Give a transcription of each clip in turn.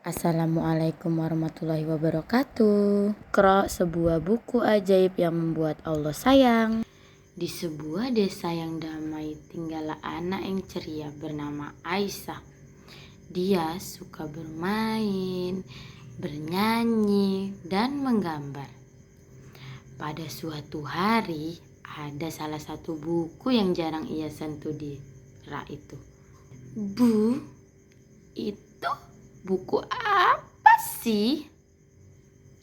Assalamualaikum warahmatullahi wabarakatuh. Iqra, sebuah buku ajaib yang membuat Allah sayang. Di sebuah desa yang damai tinggallah anak yang ceria bernama Aisyah. Dia suka bermain, bernyanyi, dan menggambar. Pada suatu hari ada salah satu buku yang jarang ia sentuh di rak itu. Bu, itu buku apa sih?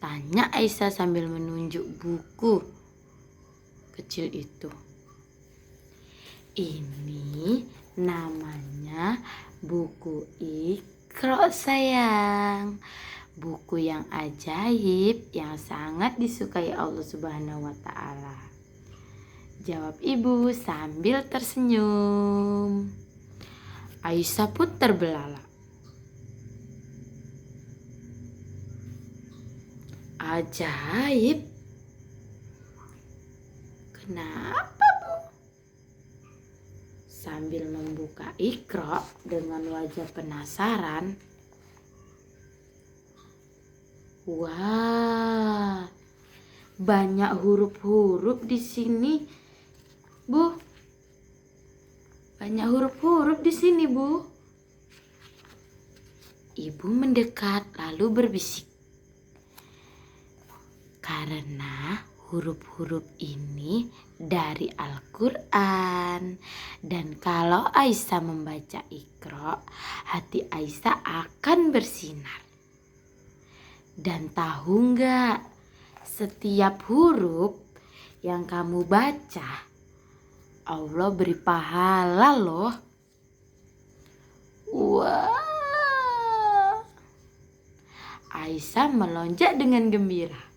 Tanya Aisyah sambil menunjuk buku kecil itu. Ini namanya buku Iqra sayang. Buku yang ajaib yang sangat disukai Allah Subhanahu wa Ta'ala. Jawab ibu sambil tersenyum. Aisyah pun terbelalak. Ajaib? Kenapa, Bu? Sambil membuka Iqra dengan wajah penasaran. Wah, banyak huruf-huruf di sini, Bu. Banyak huruf-huruf di sini, Bu. Ibu mendekat lalu berbisik. Karena huruf-huruf ini dari Al-Quran. Dan kalau Aisyah membaca Iqra, hati Aisyah akan bersinar. Dan tahu nggak, setiap huruf yang kamu baca, Allah beri pahala loh. Wah, Aisyah melonjak dengan gembira.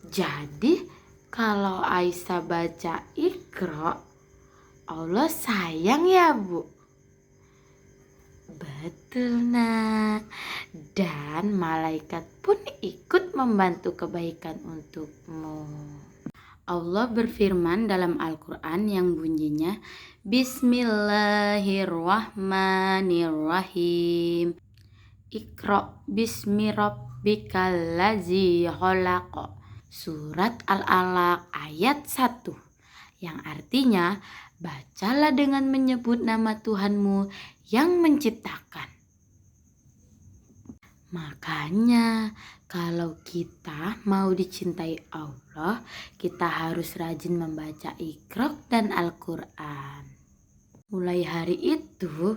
Jadi kalau Aisyah baca Iqra, Allah sayang ya, Bu? Betul, Nak. Dan malaikat pun ikut membantu kebaikan untukmu. Allah berfirman dalam Al-Quran yang bunyinya Bismillahirrahmanirrahim. Iqra bismi rabbikal ladzi khalaq. Surat Al-Alaq ayat 1. Yang artinya, bacalah dengan menyebut nama Tuhanmu yang menciptakan. Makanya kalau kita mau dicintai Allah, kita harus rajin membaca Iqra dan Al-Quran. Mulai hari itu,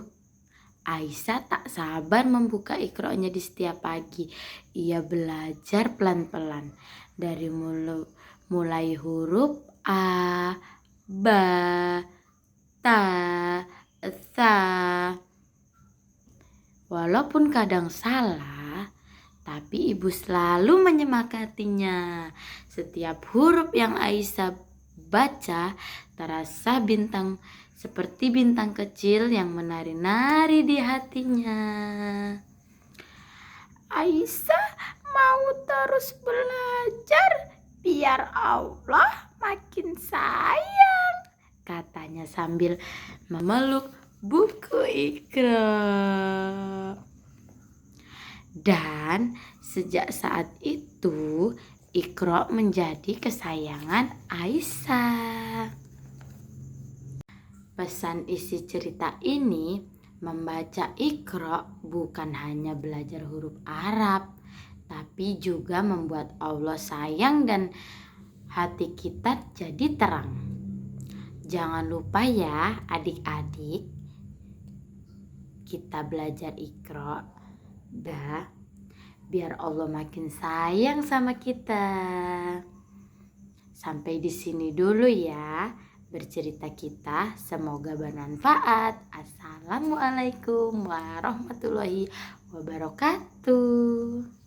Aisyah tak sabar membuka Iqra-nya di setiap pagi. Ia belajar pelan-pelan dari mulai huruf A, Ba, Ta, Tha. Walaupun kadang salah, tapi ibu selalu menyemangatinya. Setiap huruf yang Aisyah baca terasa seperti bintang kecil yang menari-nari di hatinya. Aisyah mau terus belajar biar Allah makin sayang, katanya sambil memeluk buku Iqra. Dan sejak saat itu Iqra menjadi kesayangan Aisyah. Pesan isi cerita ini, membaca Iqra bukan hanya belajar huruf Arab, tapi juga membuat Allah sayang dan hati kita jadi terang. Jangan lupa ya adik-adik, kita belajar Iqra biar Allah makin sayang sama kita. Sampai di sini dulu ya bercerita kita, semoga bermanfaat. Assalamualaikum warahmatullahi wabarakatuh.